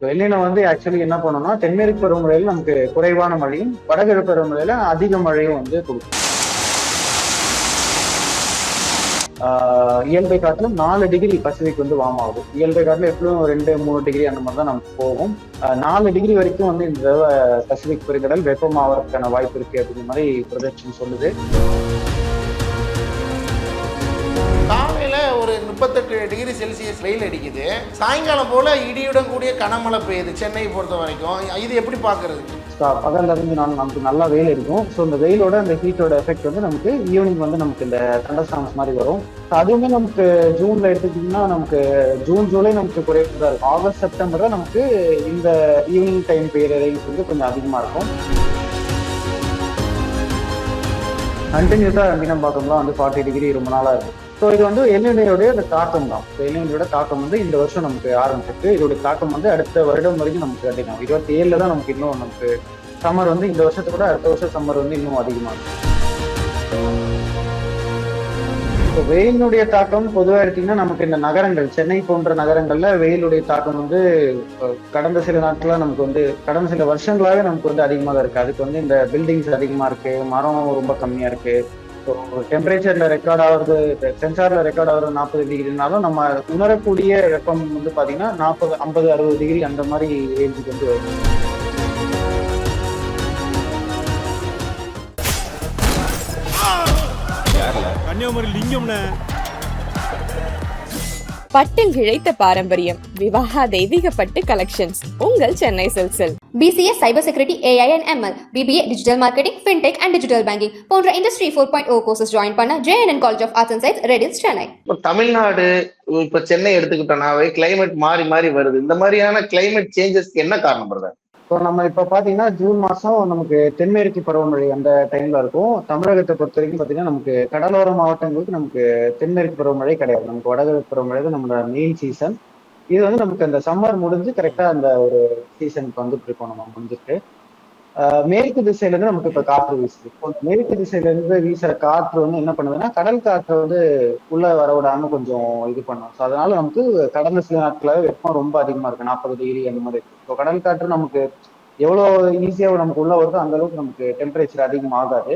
El Niño வந்து actually என்ன பண்ணணும்னா தென்மேற்கு பருவமழையில நமக்கு குறைவான மழையும் வடகிழக்கு பருவமழையில அதிக மழையும் வந்து கொடுக்கும். இயல்பை காட்டிலும் 4 டிகிரி பசிபிக் வந்து வார்ம் ஆகுது. இயல்பை காட்டிலும் எப்படியும் 2-3 டிகிரி அந்த மாதிரி தான் நமக்கு போகும். 4 டிகிரி வரைக்கும் வந்து இந்த தடவை பசிபிக் பெருங்கடல் வெப்பமாவதற்கான வாய்ப்பு இருக்கு அப்படிங்கிற மாதிரி ப்ரொஜெக்ஷன் சொல்லுது. காலையில் ஒரு 38 டிகிரி செல்சியஸ் வெயில் அடிக்குது, சாயங்காலம் போல் இடியுடன் கூடிய கனமழை பெய்யுது சென்னையை பொறுத்த வரைக்கும். இது எப்படி பார்க்கறது? பகல்ல இருந்து நமக்கு நல்லா வெயில் இருக்கும். ஸோ இந்த வெயிலோட அந்த ஹீட்டோட எஃபெக்ட் வந்து நமக்கு ஈவினிங் வந்து நமக்கு இந்த தண்டர்ஸ்டார்ம்ஸ் மாதிரி வரும். அதுவுமே நமக்கு ஜூன்ல எடுத்துக்கிட்டீங்கன்னா நமக்கு ஜூன் ஜூலை நமக்கு குறைவாக தான் இருக்கும். ஆகஸ்ட் செப்டம்பர்ல நமக்கு இந்த ஈவினிங் டைம் பெய்யுற ரேஞ்ச் வந்து கொஞ்சம் அதிகமா இருக்கும். கண்டினியூஸா மீனம் பார்த்தோம்னா வந்து 40 டிகிரி ரொம்ப நாளா இருக்கும். ஸோ இது வந்து எல்னினோடைய அந்த தாக்கம் தான். எல்னினோட தாக்கம் வந்து இந்த வருஷம் நமக்கு ஆரம்பிச்சிருக்கு. இதோட தாக்கம் வந்து அடுத்த வருடம் வரைக்கும் நமக்கு கண்டிப்பாக 27 தான் நமக்கு இன்னும் நமக்கு சம்மர் வந்து இந்த வருஷத்தை கூட அடுத்த வருஷம் சம்மர் வந்து இன்னும் அதிகமாகும். இப்போ வெயிலுடைய தாக்கம் பொதுவாக எடுத்தீங்கன்னா நமக்கு இந்த நகரங்கள் சென்னை போன்ற நகரங்கள்ல வெயிலுடைய தாக்கம் வந்து கடந்த சில நாட்களா நமக்கு வந்து கடந்த சில வருஷங்களாவே நமக்கு வந்து அதிகமாக தான் இருக்கு. அதுக்கு வந்து இந்த பில்டிங்ஸ் அதிகமா இருக்கு, மரம் ரொம்ப கம்மியா இருக்கு. ஸோ டெம்பரேச்சர்ல ரெக்கார்ட் ஆகுறது, சென்சார்ல ரெக்கார்ட் ஆகுறது 40 டிகிரினாலும் நம்ம உணரக்கூடிய வெப்பம் வந்து பாத்தீங்கன்னா 40, 50, 60 டிகிரி அந்த மாதிரி ரேஞ்சுக்கு வந்து வருது. கன்னியாகுமரி லிங்கம்ல பட்டில் இழைத்த பாரம்பரியம் விவாகா தெய்வீக பட்டு கலெக்ஷன்ஸ் உங்கள் Chennai சில்க்ஸில். BCA Cyber Security, AI and ML, BBA Digital Marketing, FinTech and Digital Banking போன்ற இண்டஸ்ட்ரி 4.0 கோர்சஸ் ஜாயின் பண்ண JNN College of Arts and Science, riddles, Chennai. இப்போ தமிழ்நாடு, இப்போ சென்னை எடுத்துக்கிட்டோம்னாவே கிளைமேட் மாறி மாறி வருது. இந்த மாதிரியான கிளைமேட் சேஞ்சஸ்க்கு என்ன காரணம் வருது? ஸோ நம்ம இப்போ பார்த்தீங்கன்னா ஜூன் மாதம் நமக்கு தென்மேற்கு பருவமழை அந்த டைம்ல இருக்கும். தமிழகத்தை பொறுத்த வரைக்கும் பார்த்தீங்கன்னா நமக்கு கடலோர மாவட்டங்களுக்கு நமக்கு தென்மேற்கு பருவமழை கிடையாது. நமக்கு வடகிழக்கு பருவமழை தான் நம்மளோட மெயின் சீசன். இது வந்து நமக்கு அந்த சம்மர் முடிஞ்சு கரெக்டாக அந்த ஒரு சீசனுக்கு வந்துட்டு இருக்கோம். நம்ம முடிஞ்சிட்டு மேற்கு திசையில இருந்து நமக்கு இப்ப காற்று வீசுது. இப்போ மேற்கு திசையில இருந்து வீசுற காற்று வந்து என்ன பண்ணுதுன்னா கடல் காற்று வந்து உள்ள வர விடாம கொஞ்சம் இது பண்ணும். ஸோ அதனால நமக்கு கடந்த சில நாட்களாக வெப்பம் ரொம்ப அதிகமா இருக்கு, 40 டிகிரி அந்த மாதிரி இருக்கு. இப்போ கடல் காற்று நமக்கு எவ்வளவு ஈஸியா நமக்கு உள்ள வருதோ அந்த அளவுக்கு நமக்கு டெம்பரேச்சர் அதிகமாகாது.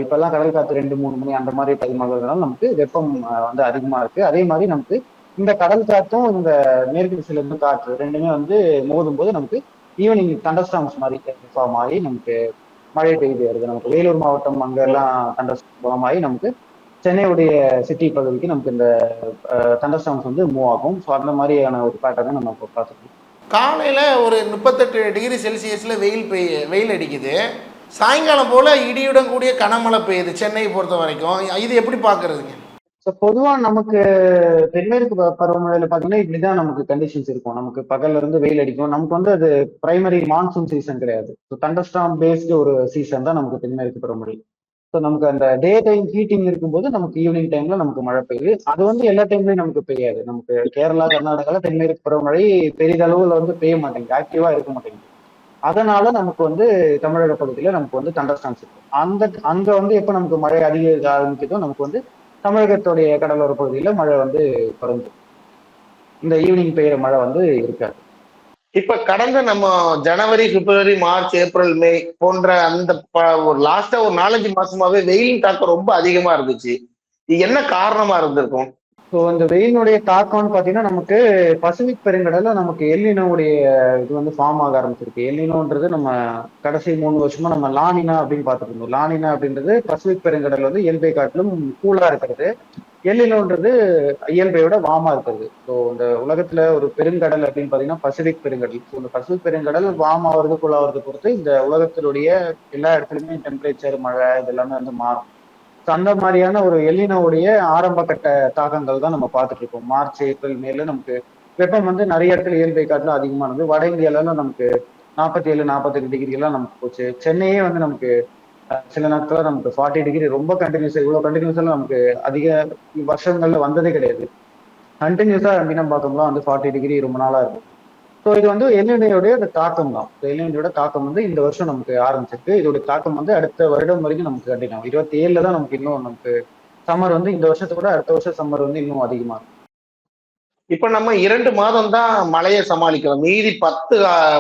இப்பெல்லாம் கடல் காற்று 2-3 மணி அந்த மாதிரி டைம் ஆகுறதுனால நமக்கு வெப்பம் வந்து அதிகமா இருக்கு. அதே மாதிரி நமக்கு இந்த கடல் காற்றும் இந்த மேற்கு திசையில இருந்து காற்று ரெண்டுமே வந்து மோதும் போது நமக்கு ஈவினிங் தண்டர்ஸ்டார்ம்ஸ் மாதிரி ஃபார்ம் ஆகி நமக்கு மழை பெய்து வருது. நமக்கு வேலூர் மாவட்டம் அங்கெல்லாம் தண்டர்ஸ்டார்ம் ஃபார்ம் ஆகி நமக்கு சென்னையுடைய சிட்டி பகுதிக்கு நமக்கு இந்த தண்டர்ஸ்டார்ம்ஸ் வந்து மூவ் ஆகும். ஸோ அந்த மாதிரியான ஒரு பேட்டர்னை நம்ம இப்போ பார்த்துக்கணும். காலையில் ஒரு 38 டிகிரி செல்சியஸில் வெயில் அடிக்குது, சாயங்காலம் போல் இடியுடன் கூடிய கனமழை பெய்யுது சென்னையை பொறுத்த வரைக்கும். இது எப்படி பார்க்கறதுங்க? ஸோ பொதுவா நமக்கு தென்மேற்கு பருவமழையில பாத்தீங்கன்னா இப்படிதான் நமக்கு கண்டிஷன்ஸ் இருக்கும். நமக்கு பகல்ல இருந்து வெயில் அடிக்கும். நமக்கு வந்து அது பிரைமரி மான்சூன் சீசன் கிடையாது. ஸோ தண்டர்ஸ்டார்ம் பேஸ்டு ஒரு சீசன் தான் நமக்கு தென்மேற்கு பருவமழை. ஸோ நமக்கு அந்த டே டைம் ஹீட்டிங் இருக்கும்போது நமக்கு ஈவினிங் டைம்ல நமக்கு மழை பெய்யுது. அது வந்து எல்லா டைம்லயும் நமக்கு பெய்யாது. நமக்கு கேரளா, கர்நாடகால தென்மேற்கு பருவமழை பெரிதளவுல வந்து பெய்ய மாட்டேங்குது, ஆக்டிவா இருக்க மாட்டேங்குது. அதனால நமக்கு வந்து தமிழக பகுதியில நமக்கு வந்து தண்டர்ஸ்டார்ம்ஸ் இருக்கும். அங்க வந்து எப்ப நமக்கு மழை அதிக ஆரம்பிக்குதோ நமக்கு வந்து தமிழகத்துடைய கடலோர பகுதியில மழை வந்து குறைஞ்சிடும். இந்த ஈவினிங் பெய்யுற மழை வந்து இருக்காது. இப்ப கடந்த நம்ம ஜனவரி, பிப்ரவரி, மார்ச், ஏப்ரல், மே போன்ற அந்த ஒரு லாஸ்டா ஒரு 4-5 மாசமாவே வெயிலின் தாக்கம் ரொம்ப அதிகமா இருந்துச்சு. இது என்ன காரணமா இருந்திருக்கும்? ஸோ இந்த வெயிலுடைய தாக்கம்னு பார்த்தீங்கன்னா நமக்கு பசிபிக் பெருங்கடல நமக்கு எல்னினோடைய இது வந்து ஃபார்ம் ஆக ஆரம்பிச்சிருக்கு. எல்னினோன்றது நம்ம கடைசி 3 வருஷமா நம்ம லானினா அப்படின்னு பார்த்துட்டு இருந்தோம். லானினா அப்படின்றது பசிபிக் பெருங்கடல் வந்து இயல்பை காட்டிலும் கூலா இருக்கிறது. எல்னினோன்றது இயல்பையோட வார்மா இருக்கிறது. ஸோ இந்த உலகத்துல ஒரு பெருங்கடல் அப்படின்னு பார்த்தீங்கன்னா பசிபிக் பெருங்கடல். ஸோ இந்த பசிபிக் பெருங்கடல் வார்ம் ஆகிறது கூலாகிறது பொறுத்து இந்த உலகத்தினுடைய எல்லா இடத்துலையுமே டெம்பரேச்சர், மழை இதெல்லாமே வந்து மாறும். அந்த மாதிரியான ஒரு எல்னினோவுடைய ஆரம்ப கட்ட தாக்கங்கள் தான் நம்ம பார்த்துட்டு இருக்கோம். மார்ச், ஏப்ரல், மேல நமக்கு வெப்பம் வந்து நிறைய இடத்துல இயல்பை காட்டிலும் அதிகமானது. வட இந்தியால நமக்கு 47-48 டிகிரி எல்லாம் நமக்கு போச்சு. சென்னையே வந்து நமக்கு சில நாட்களா நமக்கு 40 டிகிரி ரொம்ப கண்டினியூஸா, இவ்வளவு கண்டினியூஸா நமக்கு அதிக வருஷங்கள்ல வந்ததே கிடையாது. கண்டினியூஸா மீனம் பார்த்தோம்னா வந்து 40 டிகிரி ரொம்ப நாளா இருக்கும். ஸோ இது வந்து எல்னினோடைய அந்த தாக்கம் தான். எல்னினோட தாக்கம் வந்து இந்த வருஷம் நமக்கு ஆரம்பிச்சிருக்கு. இதோட தாக்கம் வந்து அடுத்த வருடம் வரைக்கும் நமக்கு கண்டினியூ. 27 தான் நமக்கு இன்னும் நமக்கு சம்மர் வந்து இந்த வருஷத்தை கூட அடுத்த வருஷம் சம்மர் வந்து இன்னும் அதிகமா இருக்கும். இப்ப நம்ம 2 மாதம் தான் மழையை சமாளிக்கிறோம். மீதி 10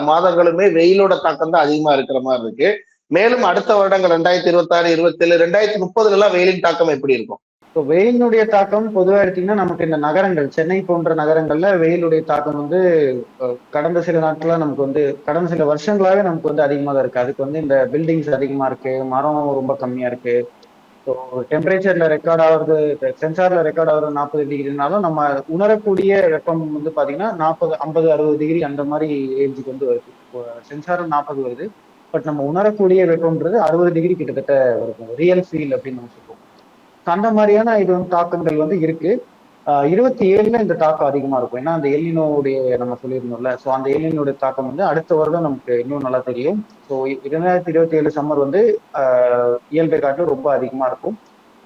மாதங்களுமே வெயிலோட தாக்கம் தான் அதிகமா இருக்கிற மாதிரி இருக்கு. மேலும் அடுத்த வருடங்கள் 2026, 27, 2030 எல்லாம் வெயிலின் தாக்கம் எப்படி இருக்கும்? இப்போ வெயிலினுடைய தாக்கம் பொதுவா எடுத்தீங்கன்னா நமக்கு இந்த நகரங்கள் சென்னை போன்ற நகரங்கள்ல வெயிலுடைய தாக்கம் வந்து கடந்த சில நாட்களா நமக்கு வந்து கடந்த சில வருஷங்களாவே நமக்கு வந்து அதிகமாக தான் இருக்கு. அதுக்கு வந்து இந்த பில்டிங்ஸ் அதிகமா இருக்கு, மரம் ரொம்ப கம்மியா இருக்கு. ஸோ டெம்பரேச்சர்ல ரெக்கார்ட் ஆகுறது, சென்சார்ல ரெக்கார்ட் ஆகுறது 40 டிகிரினாலும் நம்ம உணரக்கூடிய வெப்பம் வந்து பாத்தீங்கன்னா 40, 50, 60 டிகிரி அந்த மாதிரி ரேஞ்சுக்கு வந்து வருது. இப்போ சென்சாரும் 40 வருது, பட் நம்ம உணரக்கூடிய வெப்பம்ன்றது 60 டிகிரி கிட்டத்தட்ட வருது. ரியல் ஃபீல் அப்படின்னு நம்ம சொல்லுவோம். அந்த மாதிரியான இது வந்து தாக்கங்கள் வந்து இருக்கு. 27ல இந்த தாக்கம் அதிகமா இருக்கும். ஏன்னா அந்த எல்னினோடைய நம்ம சொல்லியிருந்தோம்ல. ஸோ அந்த எல்னினோட தாக்கம் வந்து அடுத்த வருடம் நமக்கு இன்னும் நல்லா தெரியும். ஸோ 2027 சம்மர் வந்து இயல்பை காட்டிலும் ரொம்ப அதிகமா இருக்கும்.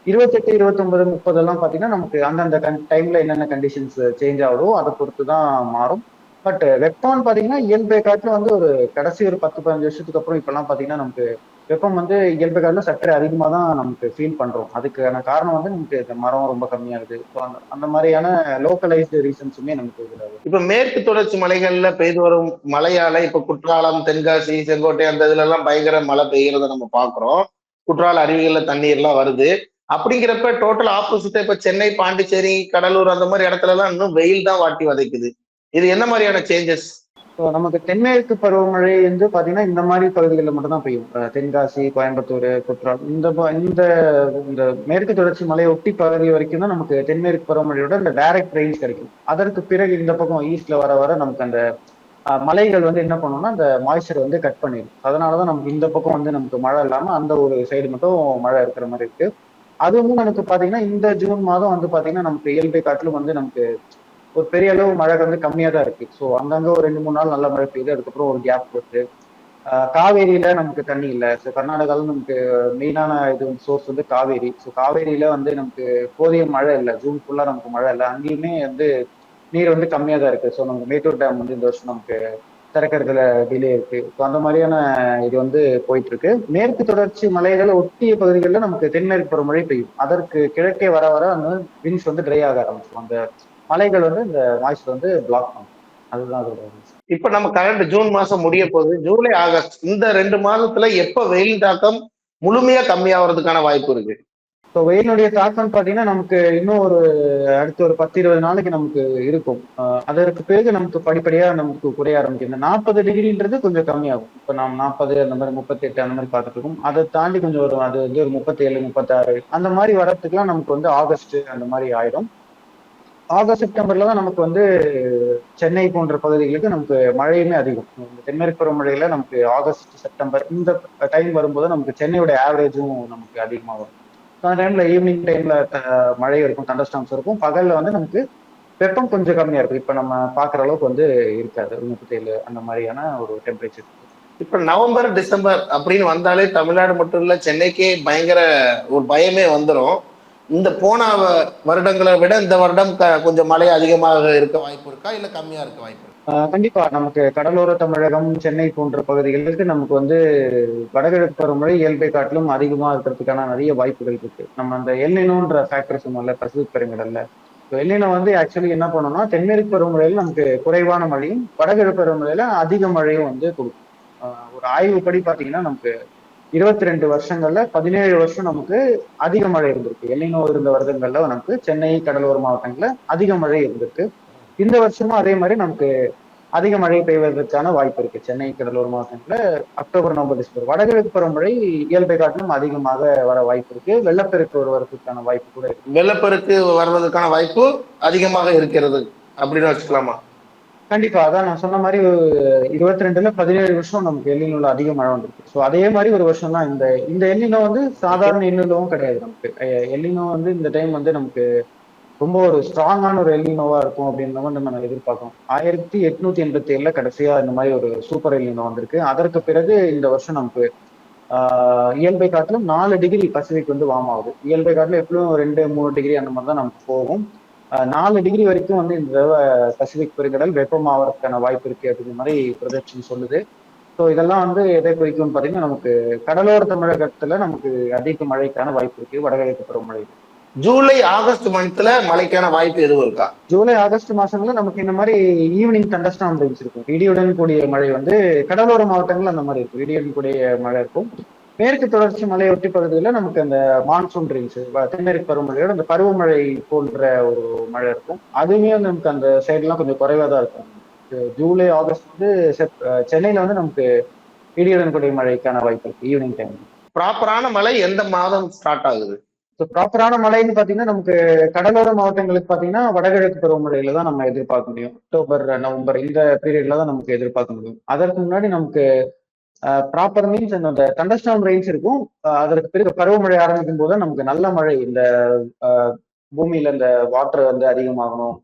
28, 29, 30 எல்லாம் பாத்தீங்கன்னா நமக்கு அந்தந்த டைம்ல என்னென்ன கண்டிஷன்ஸ் சேஞ்ச் ஆகுதோ அதை பொறுத்து தான் மாறும். பட் வெப்பம்னு பாத்தீங்கன்னா இயல்பை காட்டிலும் வந்து ஒரு கடைசி ஒரு 10, 15 வருஷத்துக்கு அப்புறம் இப்பெல்லாம் பாத்தீங்கன்னா நமக்கு வெப்பம் வந்து இயல்பை காட்டிலும் சற்றே அதிகமா தான் நமக்கு ஃபீல் பண்றோம். அதுக்கான காரணம் வந்து நமக்கு இந்த மரம் ரொம்ப கம்மியாகுது. ஸோ அந்த மாதிரியான லோக்கலைஸ்டு ரீசன்ஸுமே நமக்கு இருக்கிறது. இப்ப மேற்கு தொடர்ச்சி மலைகள்ல பெய்து வரும் மழையால இப்ப குற்றாலம், தென்காசி, செங்கோட்டை அந்த இதுல எல்லாம் பயங்கர மழை பெய்யறத நம்ம பாக்குறோம். குற்றால அருவிகள்ல தண்ணீர் எல்லாம் வருது. அப்படிங்கிறப்ப டோட்டல் ஆப்போசிட்டா இப்ப சென்னை, பாண்டிச்சேரி, கடலூர் அந்த மாதிரி இடத்துல எல்லாம் இன்னும் வெயில் தான் வாட்டி வதைக்குது. இது என்ன மாதிரியான சேஞ்சஸ்? ஸோ நமக்கு தென்மேற்கு பருவமழை வந்து பாத்தீங்கன்னா இந்த மாதிரி பகுதிகளில் மட்டும் தான் பெய்யும். தென்காசி, கோயம்புத்தூர், குற்றாலம் இந்த இந்த மேற்கு தொடர்ச்சி மலையை ஒட்டி பகுதி வரைக்கும் தான் நமக்கு தென்மேற்கு பருவமழையோட இந்த டைரக்ட் ரெயின்ஸ் கிடைக்கும். அதற்கு பிறகு இந்த பக்கம் ஈஸ்ட்ல வர வர நமக்கு அந்த மலைகள் வந்து என்ன பண்ணும்னா அந்த மாய்ச்சர் வந்து கட் பண்ணிடும். அதனாலதான் நமக்கு இந்த பக்கம் வந்து நமக்கு மழை இல்லாம அந்த ஒரு சைடு மட்டும் மழை இருக்கிற மாதிரி இருக்கு. அதுவும் நமக்கு பாத்தீங்கன்னா இந்த ஜூன் மாதம் வந்து பாத்தீங்கன்னா நமக்கு இயல்பை காட்டிலும் வந்து நமக்கு ஒரு பெரிய அளவு மழை வந்து கம்மியா தான் இருக்கு. ஸோ அங்கங்க ஒரு 2, 3 நாள் நல்ல மழை பெய்யுது, அதுக்கப்புறம் ஒரு கேப் வருது. காவேரியில நமக்கு தண்ணி இல்லை. ஸோ கர்நாடகாவில் நமக்கு மெயினான இது சோர்ஸ் வந்து காவேரி. ஸோ காவேரியில வந்து நமக்கு போதிய மழை இல்லை, ஜூன் ஃபுல்லா நமக்கு மழை இல்லை. அங்கேயுமே வந்து நீர் வந்து கம்மியா தான் இருக்கு. ஸோ நமக்கு மேட்டூர் டேம் வந்து இந்த வருஷம் நமக்கு திறக்கிறதுல டிலே இருக்கு. ஸோ அந்த மாதிரியான இது வந்து போயிட்டு இருக்கு. மேற்கு தொடர்ச்சி மலைகளை ஒட்டிய பகுதிகளில் நமக்கு தென்மேற்கு பருவமழை பெய்யும். அதற்கு கிழக்கே வர வர அந்த வின்ஸ் வந்து ட்ரை ஆக ஆரம்பிச்சிடும். அந்த மலைகள் வந்து இந்த மாய்ச்சர் வந்து பிளாக் பண்ணும். அதுதான் அதோட. இப்ப நம்ம கரண்ட் ஜூன் மாசம் முடிய போகுது. ஜூலை, ஆகஸ்ட் இந்த 2 மாதத்துல எப்ப வெயில் தாக்கம் முழுமையா கம்மியாகிறதுக்கான வாய்ப்பு இருக்கு? ஸோ வெயிலுடைய தாக்கம் பார்த்தீங்கன்னா நமக்கு இன்னும் ஒரு அடுத்த ஒரு 10, 20 நாளைக்கு நமக்கு இருக்கும். அதற்கு பிறகு நமக்கு படிப்படியா நமக்கு குறைய ஆரம்பிக்கும். இந்த 40 டிகிரின்றது கொஞ்சம் கம்மியாகும். இப்போ நாம் 40 அந்த மாதிரி 38 அந்த மாதிரி பார்த்துட்டு இருக்கோம். அதை தாண்டி கொஞ்சம் வரும். அது வந்து ஒரு 37, 36 அந்த மாதிரி வரத்துக்குலாம் நமக்கு வந்து ஆகஸ்ட் அந்த மாதிரி ஆயிடும். ஆகஸ்ட், செப்டம்பர்ல தான் நமக்கு வந்து சென்னை போன்ற பகுதிகளுக்கு நமக்கு மழையுமே அதிகம். தென்மேற்கு பருவமழையில நமக்கு ஆகஸ்ட், செப்டம்பர் இந்த டைம் வரும்போது நமக்கு சென்னையோட ஆவரேஜும் நமக்கு அதிகமாக வரும். அந்த டைம்ல ஈவினிங் டைம்ல மழை இருக்கும், தண்டர்ஸ்டார்ம்ஸ் இருக்கும். பகல்ல வந்து நமக்கு வெப்பம் கொஞ்சம் கம்மியா இருக்கும். இப்ப நம்ம பாக்குற அளவுக்கு வந்து இருக்காது. 37 அந்த மாதிரியான ஒரு டெம்பரேச்சர். இப்ப நவம்பர், டிசம்பர் அப்படின்னு வந்தாலே தமிழ்நாடு மட்டும் இல்ல, சென்னைக்கே பயங்கர ஒரு பயமே வந்துடும். இந்த போன வருடங்களை விட இந்த வருடம் கொஞ்சம் மழை அதிகமாக இருக்க வாய்ப்பு இருக்கா, இல்ல கம்மியா இருக்க வாய்ப்பு இருக்கா? கண்டிப்பா நமக்கு கடலோர தமிழகம், சென்னை போன்ற பகுதிகளுக்கு நமக்கு வந்து வடகிழக்கு பருவமழை இயல்பை காட்டிலும் அதிகமா இருக்கிறதுக்கான நிறைய வாய்ப்புகள் இருக்கு. நம்ம அந்த எல்னினோன்ற ஃபேக்டர் சொன்னோம்ல, பசிபிக் பெருங்கடல்ல. எல்னினோ வந்து ஆக்சுவலி என்ன பண்ணோம்னா தென்மேற்கு பருவமழையில நமக்கு குறைவான மழையும், வடகிழக்கு பருவமழையில அதிக மழையும் வந்து கொடுக்கும். ஒரு ஆய்வுப்படி பாத்தீங்கன்னா நமக்கு 22 வருஷங்கள்ல 17 வருஷம் நமக்கு அதிக மழை இருந்திருக்கு. எல்னினோ இருந்த வருடங்கள்ல நமக்கு சென்னை, கடலோர மாவட்டங்கள்ல அதிக மழை இருந்திருக்கு. இந்த வருஷமும் அதே மாதிரி நமக்கு அதிக மழை பெய்வதற்கான வாய்ப்பு இருக்கு. சென்னை, கடலோர மாவட்டங்கள்ல அக்டோபர், நவம்பர், டிசம்பர். வடகிழக்கு பருவமழை இயல்பை காட்டிலும் அதிகமாக வர வாய்ப்பு இருக்கு. வெள்ளப்பெருக்கு வருவதற்கான வாய்ப்பு கூட இருக்கு. வெள்ளப்பெருக்கு வர்றதுக்கான வாய்ப்பு அதிகமாக இருக்கிறது அப்படின்னு வச்சுக்கலாமா? கண்டிப்பா. அதான் நான் சொன்ன மாதிரி 22ல 17 வருஷம் நமக்கு எல்னினோல அதிக மழை வந்திருக்கு. ஸோ அதே மாதிரி ஒரு வருஷம் தான் இந்த இந்த எல்னினோ வந்து சாதாரண எல்னினோவும் கிடையாது நமக்கு. எல்னினோ வந்து இந்த டைம் வந்து நமக்கு ரொம்ப ஒரு ஸ்ட்ராங்கான ஒரு எல்னினோவா இருக்கும் அப்படின்ற மாதிரி நம்ம எதிர்பார்க்கணும். 1887ல கடைசியா இந்த மாதிரி ஒரு சூப்பர் எல்னினோ வந்திருக்கு. அதற்கு பிறகு இந்த வருஷம் நமக்கு இயல்பை காட்டிலும் 4 டிகிரி பசிபிக் வந்து வார்ம் ஆகுது. இயல்பை காட்டிலும் எப்படியும் 2, 3 டிகிரி அந்த மாதிரி தான் நமக்கு போகும். 4 டிகிரி வரைக்கும் வந்து இந்த தடவை பசிபிக் பெருங்கடல் வெப்பமாவதற்கான வாய்ப்பு இருக்கு அப்படிங்கிற மாதிரி ப்ரொஜெக்ஷன் சொல்லுது. ஸோ இதெல்லாம் வந்து எதை குறிக்கும்னு பார்த்தீங்கன்னா நமக்கு கடலோர தமிழகத்துல நமக்கு அதிக மழைக்கான வாய்ப்பு இருக்கு வடகிழக்கு பருவமழை. ஜூலை ஆகஸ்ட் மந்த்ல மழைக்கான வாய்ப்பு எதுவும் இருக்கா? ஜூலை ஆகஸ்ட் மாசங்கள்ல நமக்கு இந்த மாதிரி ஈவினிங் தண்டர்ஸ்டார்ம் ரெயின்ஸ் இருக்கும். இடியுடன் கூடிய மழை வந்து கடலோர மாவட்டங்கள்ல அந்த மாதிரி இருக்கும். இடியுடன் கூடிய மழை இருக்கும். மேற்கு தொடர்ச்சி மலையொட்டி பகுதிகளில் நமக்கு அந்த மான்சூன் ரெயின்ஸ், தென்மேற்கு பருவமழையோட அந்த பருவமழை போன்ற ஒரு மழை இருக்கும். அதுவுமே வந்து நமக்கு அந்த சைட்லாம் கொஞ்சம் குறைவா தான் இருக்கும். ஜூலை ஆகஸ்ட் வந்து சென்னையில வந்து நமக்கு இடியுடன் கூடிய மழைக்கான வாய்ப்பு இருக்கு ஈவினிங் டைம். ப்ராப்பரான மழை எந்த மாதம் ஸ்டார்ட் ஆகுது? ப்ராப்பரான மழைன்னு பாத்தீங்கன்னா நமக்கு கடலோர மாவட்டங்களுக்கு பாத்தீங்கன்னா வடகிழக்கு பருவமழையில தான் நம்ம எதிர்பார்க்க முடியும். அக்டோபர், நவம்பர் இந்த பீரியட்ல தான் நமக்கு எதிர்பார்க்க முடியும். அதற்கு முன்னாடி நமக்கு ப்ராப்பர் மீன்ஸ் அந்த தண்டர்ஸ்டார்ம் ரெயின்ஸ் இருக்கும். அதற்கு பிறகு பருவமழை ஆரம்பிக்கும் போது நமக்கு நல்ல மழை, இந்த பூமியில இந்த வாட்டர் வந்து அதிகமாகணும்,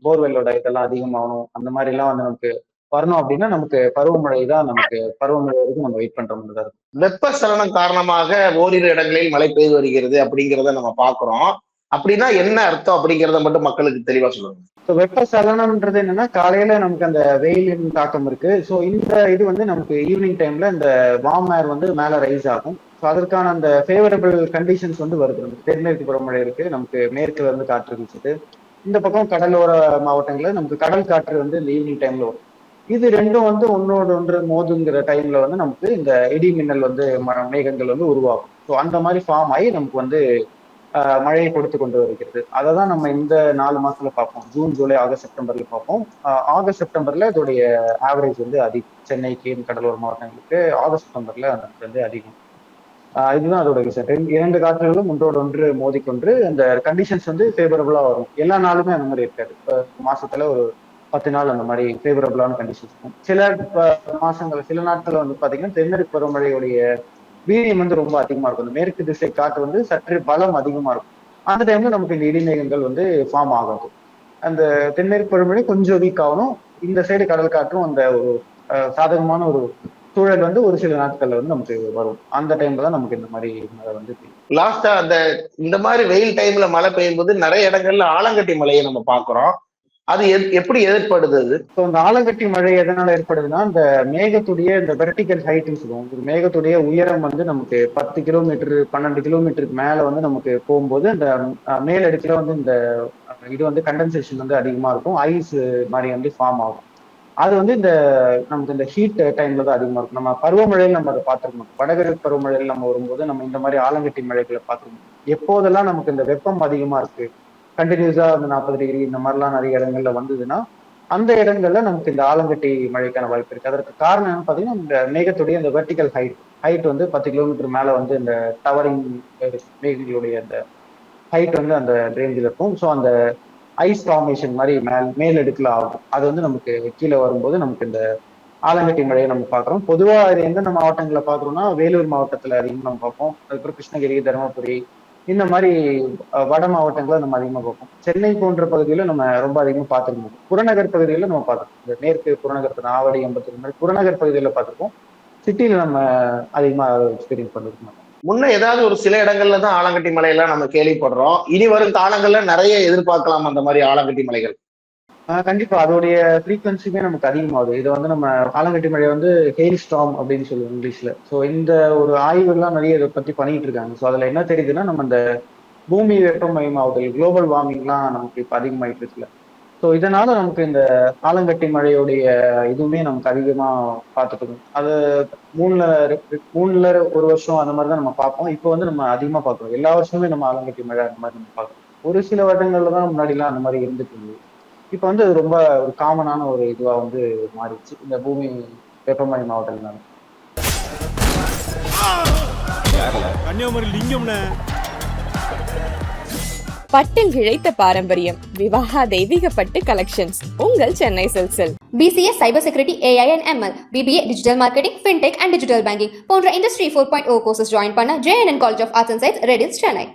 போர்வெல்லோட இதெல்லாம் அதிகமாகணும், அந்த மாதிரி எல்லாம் வந்து நமக்கு வரணும் அப்படின்னா நமக்கு பருவமழை தான், நமக்கு பருவமழை வரைக்கும் நம்ம வெயிட் பண்ற மாதிரி தான் இருக்கும். வெப்பசலனம் காரணமாக ஓரிரு இடங்களில் மழை பெய்து வருகிறது அப்படிங்கிறத நம்ம பாக்குறோம். அப்படின்னா என்ன அர்த்தம் அப்படிங்கிறத மட்டும் மக்களுக்கு தெளிவா சொல்லுங்க. வெப்பசலனம்ன்றது என்னன்னா, காலையில நமக்கு அந்த வெயிலின் தாக்கம் இருக்கு. ஸோ இந்த இது வந்து நமக்கு ஈவினிங் டைம்ல இந்த வார்ம் ஏர் வந்து மேல ரைஸ் ஆகும். ஸோ அதற்கான அந்த ஃபேவரபிள் கண்டிஷன்ஸ் வந்து வருது. நமக்கு தென்மேற்கு பருவமழை இருக்கு, நமக்கு மேற்குல இருந்து காற்று வீசுது. இந்த பக்கம் கடலோர மாவட்டங்கள்ல நமக்கு கடல் காற்று வந்து இந்த ஈவினிங் டைம்ல வரும். இது ரெண்டும் வந்து ஒன்னோடு ஒன்று மோதுங்கிற டைம்ல வந்து நமக்கு இந்த இடி மின்னல் வந்து மேகங்கள் வந்து உருவாகும். ஸோ அந்த மாதிரி ஃபார்ம் ஆகி நமக்கு வந்து மழையை கொடுத்து கொண்டு வருகிறது. அதை தான் நம்ம இந்த 4 மாசத்துல பார்ப்போம். ஜூன், ஜூலை, ஆகஸ்ட், செப்டம்பர்ல பார்ப்போம். ஆகஸ்ட் செப்டம்பர்ல இதோடைய ஆவரேஜ் வந்து அதிகம். சென்னைக்கு, கடலோர மாவட்டங்களுக்கு ஆகஸ்ட் செப்டம்பர்ல நமக்கு வந்து அதிகம். இதுதான் அதோட விஷயம். 2 காற்றுகளும் ஒன்றோடு ஒன்று மோதிக்கொண்டு அந்த கண்டிஷன்ஸ் வந்து ஃபேவரபிளா வரும். எல்லா நாளுமே அந்த மாதிரி இருக்காது. மாசத்துல ஒரு 10 நாள் அந்த மாதிரி ஃபேவரபிளான கண்டிஷன்ஸ் இருக்கும். சில மாசங்கள், சில நாட்கள் வந்து பாத்தீங்கன்னா தென்மேற்கு பருவமழையுடைய வீரியம் வந்து ரொம்ப அதிகமா இருக்கும். அந்த மேற்கு திசை காற்று வந்து சற்று பலம் அதிகமா இருக்கும். அந்த டைம்ல நமக்கு இந்த இடிமேகங்கள் வந்து ஃபார்ம் ஆகாது. அந்த தென்மேற்கு பருவமழை கொஞ்சம் வீக் ஆகணும். இந்த சைடு கடல் காற்றும் அந்த ஒரு சாதகமான ஒரு சூழல் வந்து ஒரு சில நாட்கள்ல வந்து நமக்கு வரும். அந்த டைம்ல தான் நமக்கு இந்த மாதிரி மழை வந்து லாஸ்டா இந்த மாதிரி வெயில் டைம்ல மழை பெய்யும் போது நிறைய இடங்கள்ல ஆலங்கட்டி மழையை நம்ம பாக்குறோம். அது எப்படி ஏற்படுது? அது ஸோ இந்த ஆலங்கட்டி மழை எதனால ஏற்படுதுன்னா, இந்த மேகத்துடைய இந்த வெர்டிகல் ஹைட்னு சொல்லுவோம். ஒரு மேகத்துடைய உயரம் வந்து நமக்கு 10 கிலோமீட்டர் 12 கிலோமீட்டருக்கு மேல வந்து நமக்கு போகும்போது இந்த மேலடுக்குல வந்து இந்த இது வந்து கண்டென்சேஷன் வந்து அதிகமா இருக்கும். ஐஸ் மாதிரி வந்து ஃபார்ம் ஆகும். அது வந்து இந்த நமக்கு இந்த ஹீட் டைம்ல தான் அதிகமா இருக்கும். நம்ம பருவமழையில் நம்ம அதை பார்த்துருக்கோம். வடகிழக்கு பருவமழையில் நம்ம வரும்போது நம்ம இந்த மாதிரி ஆலங்கட்டி மழைகளை பார்த்துருக்கோம். எப்போதெல்லாம் நமக்கு இந்த வெப்பம் அதிகமா இருக்கு, கண்டினியூஸா வந்து 40 டிகிரி இந்த மாதிரிலாம் நிறைய இடங்கள்ல வந்ததுன்னா அந்த இடங்கள்ல நமக்கு இந்த ஆலங்கட்டி மழைக்கான வாய்ப்பு இருக்கு. அதற்கு காரணம் என்னன்னு பாத்தீங்கன்னா, இந்த மேகத்துடைய இந்த வெர்டிகல் ஹைட் வந்து 10 கிலோமீட்டர் மேல வந்து இந்த டவரிங் மேகங்களுடைய அந்த ஹைட் வந்து அந்த ரேஞ்சில் இருக்கும். ஸோ அந்த ஐஸ் ஃபார்மேஷன் மாதிரி மேலடுக்குல ஆகும். அது வந்து நமக்கு கீழே வரும்போது நமக்கு இந்த ஆலங்கட்டி மழையை நம்ம பார்க்குறோம். பொதுவாக இது எந்தெந்த மாவட்டங்களில் பார்க்குறோம்னா, வேலூர் மாவட்டத்தில் அதிகமாக நம்ம பார்ப்போம். அதுக்கப்புறம் கிருஷ்ணகிரி, தருமபுரி இந்த மாதிரி வட மாவட்டங்களை நம்ம அதிகமாக பார்ப்போம். சென்னை போன்ற பகுதியில் நம்ம ரொம்ப அதிகமாக பார்த்துருக்கோம். புறநகர் பகுதிகளில் நம்ம பார்த்துருக்கோம். இந்த மேற்கு புறநகர் ஆவடி, அம்பத்தூர் மாதிரி புறநகர் பகுதியில் பார்த்துருக்கோம். சிட்டியில நம்ம அதிகமாக எக்ஸ்பீரியன்ஸ் பண்ணிருக்க மாட்டோம். முன்ன ஏதாவது ஒரு சில இடங்கள்ல தான் ஆலங்கட்டி மலையெல்லாம் நம்ம கேள்விப்படுறோம். இனி வரும் காலங்கள்ல நிறைய எதிர்பார்க்கலாம் அந்த மாதிரி ஆலங்கட்டி மலைகள். கண்டிப்பா அதோடைய ஃப்ரீக்வன்சியுமே நமக்கு அதிகமாகுது. இதை வந்து நம்ம ஆலங்கட்டி மழை வந்து ஹெயில் ஸ்டார்ம் அப்படின்னு சொல்லுவோம் இங்கிலீஷ்ல. ஸோ இந்த ஒரு ஆய்வுலாம் நிறைய இதை பத்தி பண்ணிட்டு இருக்காங்க. ஸோ அதுல என்ன தெரியுதுன்னா, நம்ம இந்த பூமி வெப்பமயமாவுதல், குளோபல் வார்மிங்லாம் நமக்கு இப்போ அதிகமாயிட்டு இருக்குல்ல. ஸோ இதனால நமக்கு இந்த ஆலங்கட்டி மழையுடைய இதுவுமே நமக்கு அதிகமா பார்த்துட்டு இருக்கோம். அது மூணுல ஒரு வருஷம் அந்த மாதிரி தான் நம்ம பார்ப்போம். இப்போ வந்து நம்ம அதிகமா பார்க்குறோம். எல்லா வருஷமுமே நம்ம ஆலங்கட்டி மழை அந்த மாதிரி நம்ம பார்க்குறோம். ஒரு சில வருடங்கள்ல தான் முன்னாடிலாம் அந்த மாதிரி இருந்துட்டு இருந்தது. இப்போ வந்து அது ரொம்ப ஒரு காமனான ஒரு இதுவா வந்து மாறிடுச்சு இந்த பூமி வெப்பமயமாவதல்னால. கன்னியாகுமரி லிங்கம்னே. பட்டில் இழைத்த பாரம்பரியம், விவாகா தெய்வீக பட்டு கலெக்ஷன்ஸ் உங்கள் Chennai சில்க்ஸில். BCA Cyber Security, AI and ML, BBA Digital Marketing, Fintech and Digital Banking போன்ற Industry 4.0 courses join பண்ண JNN College of Arts and Science, Redis, Chennai.